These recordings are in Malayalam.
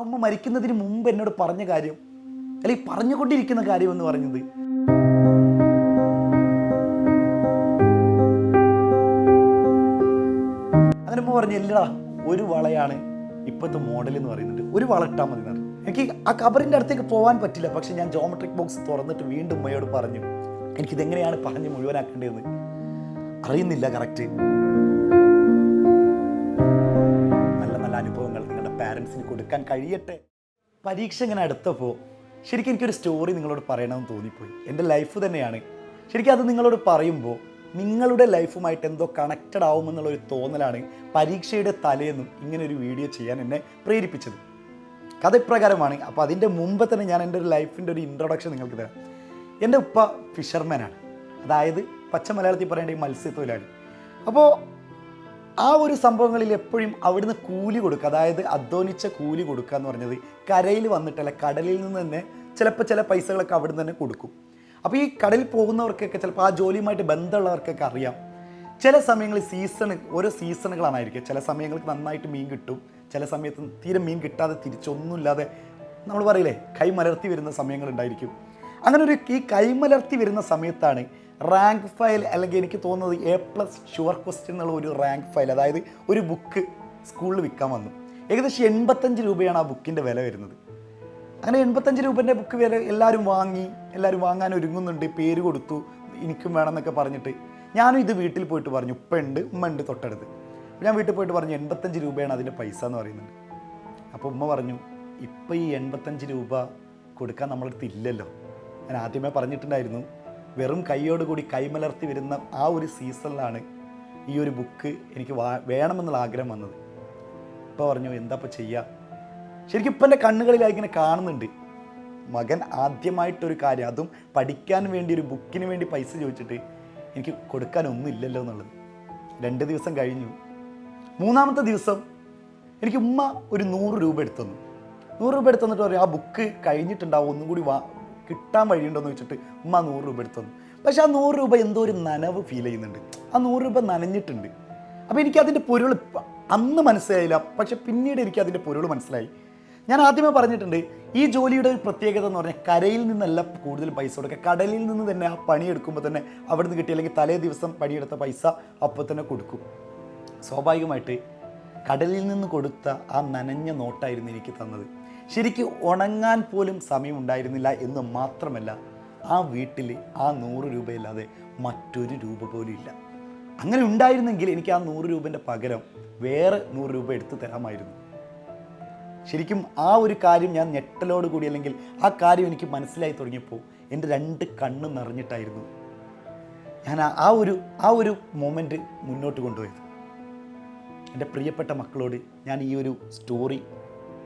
അമ്മ മരിക്കുന്നതിന് മുമ്പ് എന്നോട് പറഞ്ഞ കാര്യം, അല്ലെങ്കിൽ പറഞ്ഞുകൊണ്ടിരിക്കുന്ന കാര്യം എന്ന് പറഞ്ഞത്, അങ്ങനെ അമ്മ പറഞ്ഞു, ഇല്ലടാ ഒരു വളയാണ് ഇപ്പോഴത്തെ മോഡൽ എന്ന് പറയുന്നത്, ഒരു വള ഇട്ടാൽ മതി എന്ന് പറഞ്ഞു. എനിക്ക് ആ കബറിൻ്റെ അടുത്തേക്ക് പോകാൻ പറ്റില്ല. പക്ഷെ ഞാൻ ജോമെട്രിക് ബോക്സ് തുറന്നിട്ട് വീണ്ടും ഉമ്മയോട് പറഞ്ഞു, എനിക്കിതെങ്ങനെയാണ് പറഞ്ഞ് മുഴുവനാക്കേണ്ടതെന്ന് അറിയുന്നില്ല കറക്റ്റ്. നല്ല നല്ല അനുഭവങ്ങൾ നിങ്ങളുടെ പാരൻസിന് കൊടുക്കാൻ കഴിയട്ടെ. പരീക്ഷ ഇങ്ങനെ അടുത്തപ്പോൾ ശരിക്കും എനിക്കൊരു സ്റ്റോറി നിങ്ങളോട് പറയണമെന്ന് തോന്നിപ്പോയി. എൻ്റെ ലൈഫ് തന്നെയാണ്. ശരിക്കും അത് നിങ്ങളോട് പറയുമ്പോൾ നിങ്ങളുടെ ലൈഫുമായിട്ട് എന്തോ കണക്റ്റഡ് ആവുമെന്നുള്ളൊരു തോന്നലാണ് പരീക്ഷയുടെ തലേന്നും ഇങ്ങനെ ഒരു വീഡിയോ ചെയ്യാൻ എന്നെ പ്രേരിപ്പിച്ചത്. കഥ ഇപ്രകാരമാണ്. അപ്പോൾ അതിൻ്റെ മുമ്പ് തന്നെ ഞാൻ എൻ്റെ ഒരു ലൈഫിൻ്റെ ഒരു ഇൻട്രൊഡക്ഷൻ നിങ്ങൾക്ക് തരാം. എൻ്റെ ഉപ്പ ഫിഷർമാനാണ്, അതായത് പച്ച മലയാളത്തിൽ പറയേണ്ട ഈ മത്സ്യത്തൊഴിലാളി. അപ്പോൾ ആ ഒരു സംഭവങ്ങളിൽ എപ്പോഴും അവിടുന്ന് കൂലി കൊടുക്കുക, അതായത് അധ്വാനിച്ച കൂലി കൊടുക്കുക എന്ന് പറഞ്ഞത് കരയിൽ വന്നിട്ടല്ല, കടലിൽ നിന്ന് തന്നെ ചിലപ്പോൾ ചില പൈസകളൊക്കെ അവിടുന്ന് തന്നെ കൊടുക്കും. അപ്പോൾ ഈ കടലിൽ പോകുന്നവർക്കൊക്കെ ചിലപ്പോൾ ആ ജോലിയുമായിട്ട് ബന്ധമുള്ളവർക്കൊക്കെ അറിയാം, ചില സമയങ്ങളിൽ ഓരോ സീസണുകളാണായിരിക്കും. ചില സമയങ്ങൾക്ക് നന്നായിട്ട് മീൻ കിട്ടും, ചില സമയത്ത് തീരെ മീൻ കിട്ടാതെ തിരിച്ചൊന്നുമില്ലാതെ നമ്മൾ പറയില്ലേ കൈമലർത്തി വരുന്ന സമയങ്ങളുണ്ടായിരിക്കും. അങ്ങനെ ഈ കൈമലർത്തി വരുന്ന സമയത്താണ് റാങ്ക് ഫയൽ, അല്ലെങ്കിൽ എനിക്ക് തോന്നുന്നത് A+ ഷുവർ ക്വസ്റ്റ്യൻ എന്നുള്ള ഒരു റാങ്ക് ഫയൽ, അതായത് ഒരു ബുക്ക് സ്കൂളിൽ വിൽക്കാൻ വന്നു. ഏകദേശം 85 രൂപയാണ് ആ ബുക്കിൻ്റെ വില വരുന്നത്. അങ്ങനെ 85 രൂപേൻ്റെ ബുക്ക് വില എല്ലാവരും വാങ്ങാൻ ഒരുങ്ങുന്നുണ്ട്. പേര് കൊടുത്തു, എനിക്കും വേണമെന്നൊക്കെ പറഞ്ഞിട്ട് ഞാനും ഇത് വീട്ടിൽ പോയിട്ട് പറഞ്ഞു. ഉമ്മ ഉണ്ട് തൊട്ടടുത്ത്. ഞാൻ വീട്ടിൽ പോയിട്ട് പറഞ്ഞു 85 രൂപയാണ് അതിൻ്റെ പൈസ എന്ന് പറയുന്നത്. അപ്പോൾ ഉമ്മ പറഞ്ഞു, ഇപ്പം ഈ 85 രൂപ കൊടുക്കാൻ നമ്മളടുത്ത് ഇല്ലല്ലോ. ഞാൻ ആദ്യമേ പറഞ്ഞിട്ടുണ്ടായിരുന്നു, വെറും കൈയോടുകൂടി കൈമലർത്തി വരുന്ന ആ ഒരു സീസണിലാണ് ഈ ഒരു ബുക്ക് എനിക്ക് വേണമെന്നുള്ള ആഗ്രഹം വന്നത്. ഇപ്പോൾ പറഞ്ഞു, എന്താ ഇപ്പോൾ ചെയ്യുക? ശരിക്കും ഇപ്പം എൻ്റെ കണ്ണുകളിലായി ഇങ്ങനെ കാണുന്നുണ്ട്, മകൻ ആദ്യമായിട്ടൊരു കാര്യം, അതും പഠിക്കാൻ വേണ്ടി ഒരു ബുക്കിന് വേണ്ടി പൈസ ചോദിച്ചിട്ട് എനിക്ക് കൊടുക്കാനൊന്നും ഇല്ലല്ലോ എന്നുള്ളത്. 2 ദിവസം കഴിഞ്ഞു. 3-ാമത്തെ ദിവസം എനിക്ക് ഉമ്മ ഒരു 100 രൂപ എടുത്തു തന്നു. 100 രൂപ എടുത്തു തന്നിട്ട് പറയും, ആ ബുക്ക് കഴിഞ്ഞിട്ടുണ്ടാവും, ഒന്നും കൂടി കിട്ടാൻ വഴിയുണ്ടോയെന്ന് വെച്ചിട്ട് ഉമ്മ 100 രൂപ എടുത്തു തന്നു. പക്ഷേ ആ 100 രൂപ എന്തോ ഒരു നനവ് ഫീൽ ചെയ്യുന്നുണ്ട്. ആ 100 രൂപ നനഞ്ഞിട്ടുണ്ട്. അപ്പോൾ എനിക്കതിൻ്റെ പൊരുൾ അന്ന് മനസ്സിലായില്ല, പക്ഷെ പിന്നീട് എനിക്കതിൻ്റെ പൊരുൾ മനസ്സിലായി. ഞാൻ ആദ്യമേ പറഞ്ഞിട്ടുണ്ട്, ഈ ജോലിയുടെ ഒരു പ്രത്യേകത എന്ന് പറഞ്ഞാൽ കരയിൽ നിന്നല്ല കൂടുതൽ പൈസ കൊടുക്കുക, കടലിൽ നിന്ന് തന്നെ ആ പണിയെടുക്കുമ്പോൾ തന്നെ അവിടെ നിന്ന് കിട്ടിയ, അല്ലെങ്കിൽ തലേ ദിവസം പണിയെടുത്ത പൈസ അപ്പോൾ തന്നെ കൊടുക്കും. സ്വാഭാവികമായിട്ട് കടലിൽ നിന്ന് കൊടുത്ത ആ നനഞ്ഞ നോട്ടായിരുന്നു എനിക്ക് തന്നത്. ശരിക്കും ഉണങ്ങാൻ പോലും സമയം ഉണ്ടായിരുന്നില്ല എന്ന് മാത്രമല്ല, ആ വീട്ടിൽ ആ 100 രൂപയില്ലാതെ മറ്റൊരു രൂപ പോലും ഇല്ല. അങ്ങനെ ഉണ്ടായിരുന്നെങ്കിൽ എനിക്ക് ആ 100 രൂപേൻ്റെ പകരം വേറെ 100 രൂപ എടുത്തു തരാമായിരുന്നു. ശരിക്കും ആ ഒരു കാര്യം ഞാൻ ഞെട്ടലോടുകൂടി, അല്ലെങ്കിൽ ആ കാര്യം എനിക്ക് മനസ്സിലായി തുടങ്ങിയപ്പോൾ എൻ്റെ 2 കണ്ണ് നിറഞ്ഞിട്ടായിരുന്നു ഞാൻ ആ ഒരു മൊമെൻ്റ് മുന്നോട്ട് കൊണ്ടുപോയത്. എൻ്റെ പ്രിയപ്പെട്ട മക്കളോട് ഞാൻ ഈ ഒരു സ്റ്റോറി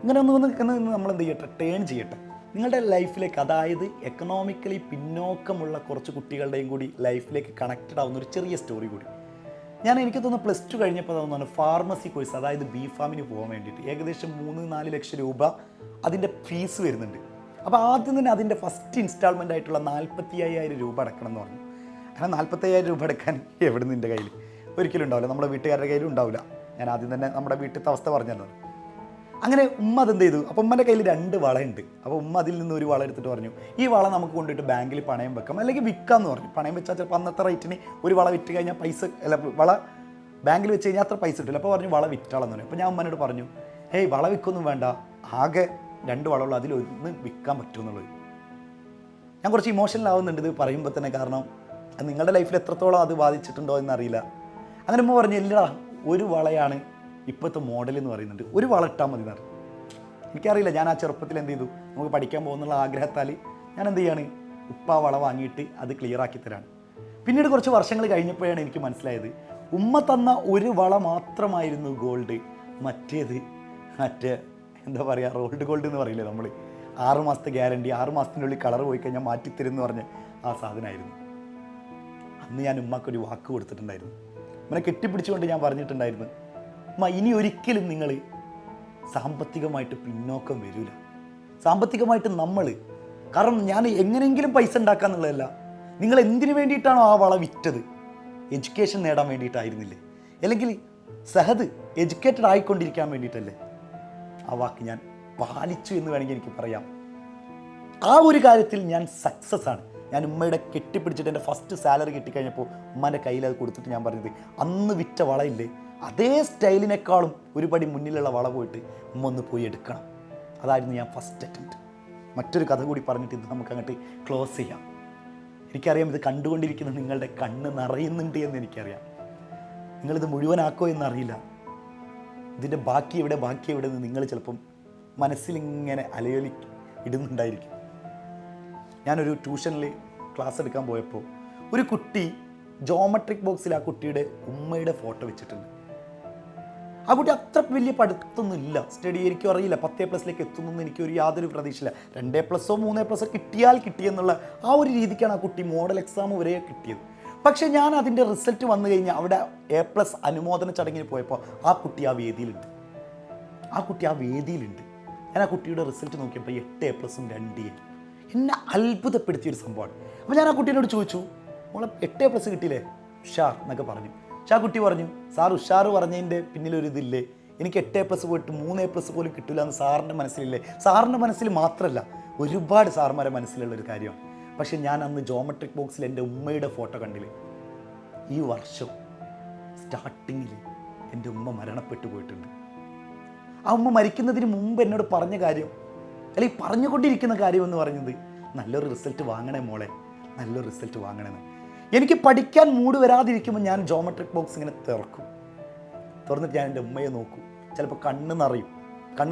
ഇങ്ങനെ ഒന്ന് നമ്മളെന്ത് ചെയ്യട്ടെ, ടേൺ ചെയ്യട്ടെ നിങ്ങളുടെ ലൈഫിലേക്ക്. അതായത് എക്കണോമിക്കലി പിന്നോക്കമുള്ള കുറച്ച് കുട്ടികളുടെയും കൂടി ലൈഫിലേക്ക് കണക്റ്റഡ് ആവുന്ന ഒരു ചെറിയ സ്റ്റോറി കൂടി. എനിക്ക് തോന്നുന്നു +2 കഴിഞ്ഞപ്പോൾ തോന്നുന്നു ഫാർമസി കോഴ്സ്, അതായത് B.Pharm പോകാൻ വേണ്ടിയിട്ട് ഏകദേശം 3-4 ലക്ഷം രൂപ അതിൻ്റെ ഫീസ് വരുന്നുണ്ട്. അപ്പോൾ ആദ്യം തന്നെ അതിൻ്റെ ഫസ്റ്റ് ഇൻസ്റ്റാൾമെൻ്റ് ആയിട്ടുള്ള 45,000 രൂപ അടക്കണം എന്ന് പറഞ്ഞു. അങ്ങനെ 45,000 രൂപ അടക്കാൻ എവിടെ നിന്ന് എൻ്റെ കയ്യിൽ ഒരിക്കലും ഉണ്ടാവില്ല, നമ്മുടെ വീട്ടുകാരുടെ കയ്യിലും ഉണ്ടാവില്ല. ഞാൻ ആദ്യം തന്നെ നമ്മുടെ വീട്ടിലത്തെ അവസ്ഥ പറഞ്ഞല്ലോ. അങ്ങനെ ഉമ്മ അതെന്ത് ചെയ്തു, അപ്പോൾ ഉമ്മൻ്റെ കയ്യിൽ 2 വളയുണ്ട്. അപ്പോൾ ഉമ്മ അതിൽ നിന്ന് ഒരു വള എടുത്തിട്ട് പറഞ്ഞു, ഈ വള നമുക്ക് കൊണ്ടുപോയിട്ട് ബാങ്കിൽ പണയം വെക്കാം, അല്ലെങ്കിൽ വിൽക്കാമെന്ന് പറഞ്ഞു. പണയം വെച്ചാൽ ചിലപ്പോൾ അന്നത്തെ റേറ്റിന് ഒരു വള വിറ്റ് കഴിഞ്ഞാൽ വള ബാങ്കിൽ വെച്ച് കഴിഞ്ഞാൽ അത്ര പൈസ കിട്ടില്ല. അപ്പോൾ പറഞ്ഞു വള വിറ്റാളെന്ന് പറഞ്ഞു. അപ്പോൾ ഞാൻ ഉമ്മനോട് പറഞ്ഞു, ഹേയ് വള വിൽക്കൊന്നും വേണ്ട, ആകെ 2 വളമുള്ളൂ, അതിലൊന്ന് വിൽക്കാൻ പറ്റുമെന്നുള്ളത്. ഞാൻ കുറച്ച് ഇമോഷണൽ ആവുന്നുണ്ട് ഇത് പറയുമ്പോൾ തന്നെ, കാരണം നിങ്ങളുടെ ലൈഫിൽ എത്രത്തോളം അത് ബാധിച്ചിട്ടുണ്ടോ എന്നറിയില്ല. അങ്ങനെ ഉമ്മ പറഞ്ഞു, ഇല്ലടാ ഒരു വളയാണ് ഇപ്പോഴത്തെ മോഡൽ എന്ന് പറയുന്നുണ്ട്, ഒരു വള ഇട്ടാൽ മതി എന്ന് പറഞ്ഞു. എനിക്കറിയില്ല, ഞാൻ ആ ചെറുപ്പത്തിൽ എന്ത് ചെയ്തു, നമുക്ക് പഠിക്കാൻ പോകുന്നുള്ള ആഗ്രഹത്താൽ ഞാൻ എന്ത് ചെയ്യാണ്, ഉപ്പ വള വാങ്ങിയിട്ട് അത് ക്ലിയർ ആക്കി തരാണ്. പിന്നീട് കുറച്ച് വർഷങ്ങൾ കഴിഞ്ഞപ്പോഴാണ് എനിക്ക് മനസ്സിലായത്, ഉമ്മ തന്ന ഒരു വള മാത്രമായിരുന്നു ഗോൾഡ്, മറ്റേ എന്താ പറയുക, റോൾഡ് ഗോൾഡ് എന്ന് പറയില്ലേ നമ്മൾ, 6 മാസത്തെ ഗ്യാരണ്ടി, 6 മാസത്തിനുള്ളിൽ കളർ പോയി കഴിഞ്ഞാൽ മാറ്റിത്തരുമെന്ന് പറഞ്ഞ് ആ സാധനമായിരുന്നു. അന്ന് ഞാൻ ഉമ്മക്കൊരു വാക്ക് കൊടുത്തിട്ടുണ്ടായിരുന്നു. ഇങ്ങനെ കെട്ടിപ്പിടിച്ചുകൊണ്ട് ഞാൻ പറഞ്ഞിട്ടുണ്ടായിരുന്നു, ഉമ്മ ഇനി ഒരിക്കലും നിങ്ങൾ സാമ്പത്തികമായിട്ട് പിന്നോക്കം വരില്ല. സാമ്പത്തികമായിട്ട് കാരണം ഞാൻ എങ്ങനെയെങ്കിലും പൈസ ഉണ്ടാക്കാന്നുള്ളതല്ല, നിങ്ങൾ എന്തിനു വേണ്ടിയിട്ടാണോ ആ വള വിറ്റത്, എഡ്യൂക്കേഷൻ നേടാൻ വേണ്ടിയിട്ടായിരുന്നില്ലേ, അല്ലെങ്കിൽ എഡ്യൂക്കേറ്റഡ് ആയിക്കൊണ്ടിരിക്കാൻ വേണ്ടിയിട്ടല്ലേ? ആ വാക്ക് ഞാൻ പാലിച്ചു എന്ന് വേണമെങ്കിൽ എനിക്ക് പറയാം. ആ ഒരു കാര്യത്തിൽ ഞാൻ സക്സസ് ആണ്. ഞാൻ ഉമ്മയുടെ കെട്ടിപ്പിടിച്ചിട്ട് എൻ്റെ ഫസ്റ്റ് സാലറി കിട്ടിക്കഴിഞ്ഞപ്പോൾ ഉമ്മൻ്റെ കയ്യിൽ അത് കൊടുത്തിട്ട് ഞാൻ പറഞ്ഞത്, അന്ന് വിറ്റ വളയില്ലേ അതേ സ്റ്റൈലിനേക്കാളും ഒരു പടി മുന്നിലുള്ള വള പോയിട്ട് ഉമ്മ ഒന്ന് പോയി എടുക്കണം. അതായിരുന്നു ഞാൻ ഫസ്റ്റ് അറ്റംപ്റ്റ്. മറ്റൊരു കഥ കൂടി പറഞ്ഞിട്ട് ഇത് നമുക്ക് അങ്ങോട്ട് ക്ലോസ് ചെയ്യാം. എനിക്കറിയാം ഇത് കണ്ടുകൊണ്ടിരിക്കുന്ന നിങ്ങളുടെ കണ്ണ് നിറയുന്നുണ്ട് എന്ന് എനിക്കറിയാം. നിങ്ങളിത് മുഴുവനാക്കോ എന്നറിയില്ല. ഇതിൻ്റെ ബാക്കി എവിടെ എന്ന് നിങ്ങൾ ചിലപ്പം മനസ്സിലിങ്ങനെ അലയൊലി ഇടുന്നുണ്ടായിരിക്കും. ഞാനൊരു ട്യൂഷനിൽ ക്ലാസ് എടുക്കാൻ പോയപ്പോൾ ഒരു കുട്ടി ജോമെട്രിക് ബോക്സിൽ ആ കുട്ടിയുടെ ഉമ്മയുടെ ഫോട്ടോ വെച്ചിട്ടുണ്ട്. ആ കുട്ടി അത്ര വലിയ പഠിത്തമൊന്നുമില്ല, സ്റ്റഡി എനിക്കും അറിയില്ല, 10A+ എത്തുന്നൊന്നും എനിക്കൊരു യാതൊരു പ്രതീക്ഷയില്ല. 2A+ഓ 3A+ഓ കിട്ടിയാൽ കിട്ടിയെന്നുള്ള ആ ഒരു രീതിക്കാണ് ആ കുട്ടി മോഡൽ എക്സാം വരെ കിട്ടിയത്. പക്ഷേ ഞാൻ അതിൻ്റെ റിസൾട്ട് വന്നു കഴിഞ്ഞാൽ അവിടെ A+ അനുമോദന ചടങ്ങിന് പോയപ്പോൾ ആ കുട്ടി ആ വേദിയിലുണ്ട്. ഞാൻ ആ കുട്ടിയുടെ റിസൾട്ട് നോക്കിയപ്പോൾ 8A+ഉം 2A. എന്നെ അത്ഭുതപ്പെടുത്തിയൊരു സംഭവമാണ്. അപ്പോൾ ഞാൻ ആ കുട്ടീനോട് ചോദിച്ചു, മോളെ 8A+ കിട്ടിയില്ലേ ഉഷാർ എന്നൊക്കെ പറഞ്ഞു. പക്ഷേ ആ കുട്ടി പറഞ്ഞു, സാർ ഉഷാർ പറഞ്ഞതിൻ്റെ പിന്നിലൊരിതില്ലേ, എനിക്ക് 8A+ പോയിട്ട് 3A+ പോലും കിട്ടില്ല എന്ന് സാറിൻ്റെ മനസ്സിലില്ലേ? സാറിൻ്റെ മനസ്സിൽ മാത്രമല്ല, ഒരുപാട് സാർമാരെ മനസ്സിലുള്ളൊരു കാര്യമാണ്. പക്ഷേ ഞാൻ അന്ന് ജോമെട്രിക് ബോക്സിൽ എൻ്റെ ഉമ്മയുടെ ഫോട്ടോ കണ്ടില്ലേ. ഈ വർഷം സ്റ്റാർട്ടിങ്ങിൽ എൻ്റെ ഉമ്മ മരണപ്പെട്ടു പോയിട്ടുണ്ട്. ആ ഉമ്മ മരിക്കുന്നതിന് മുമ്പ് എന്നോട് പറഞ്ഞ കാര്യം, അല്ലെങ്കിൽ പറഞ്ഞുകൊണ്ടിരിക്കുന്ന കാര്യം എന്ന് പറയുന്നത്, നല്ലൊരു റിസൾട്ട് വാങ്ങണേ മോളെ, നല്ലൊരു റിസൾട്ട് വാങ്ങണമെന്ന്. എനിക്ക് പഠിക്കാൻ മൂഡ് വരാതിരിക്കുമ്പോൾ ഞാൻ ജോമെട്രിക് ബോക്സ് ഇങ്ങനെ തുറന്നിട്ട് ഞാൻ എൻ്റെ ഉമ്മയെ നോക്കും. ചിലപ്പോൾ കണ്ണ്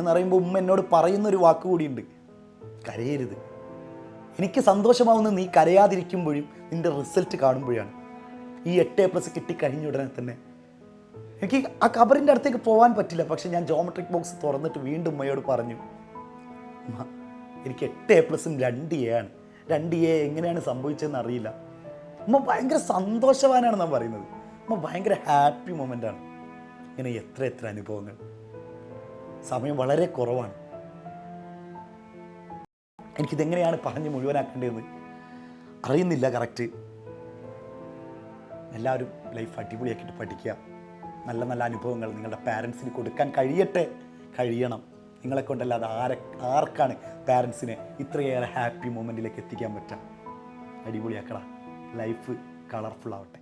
നിറയുമ്പോൾ ഉമ്മ എന്നോട് പറയുന്നൊരു വാക്ക് കൂടിയുണ്ട്, കരയരുത്. എനിക്ക് സന്തോഷമാവുന്നത് നീ കരയാതിരിക്കുമ്പോഴും നിൻ്റെ റിസൾട്ട് കാണുമ്പോഴാണ്. ഈ 8A+ കിട്ടിക്കഴിഞ്ഞ ഉടനെ തന്നെ എനിക്ക് ആ കബറിൻ്റെ അടുത്തേക്ക് പോകാൻ പറ്റില്ല. പക്ഷെ ഞാൻ ജോമെട്രിക് ബോക്സ് തുറന്നിട്ട് വീണ്ടും ഉമ്മയോട് പറഞ്ഞു, ഉമ്മ എനിക്ക് 8A+ഉം 2A ആണ്. 2A എങ്ങനെയാണ് സംഭവിച്ചതെന്ന് അറിയില്ല. ഉമ്മ ഭയങ്കര സന്തോഷവാനാണെന്നാണ് പറയുന്നത്. ഉമ്മ ഭയങ്കര ഹാപ്പി മൊമെൻ്റാണ്. ഇങ്ങനെ എത്ര അനുഭവങ്ങൾ. സമയം വളരെ കുറവാണ്. എനിക്കിതെങ്ങനെയാണ് പറഞ്ഞ് മുഴുവനാക്കേണ്ടതെന്ന് അറിയുന്നില്ല കറക്റ്റ്. എല്ലാവരും ലൈഫ് അടിപൊളിയാക്കിയിട്ട് പഠിക്കുക. നല്ല അനുഭവങ്ങൾ നിങ്ങളുടെ പാരൻസിന് കൊടുക്കാൻ കഴിയണം. നിങ്ങളെ കൊണ്ടല്ലാതെ ആർക്കാണ് പാരൻസിനെ ഇത്രയേറെ ഹാപ്പി മൊമെൻറ്റിലേക്ക് എത്തിക്കാൻ പറ്റുക? അടിപൊളിയാക്കടാ. ലൈഫ് കളർഫുൾ ആവട്ടെ.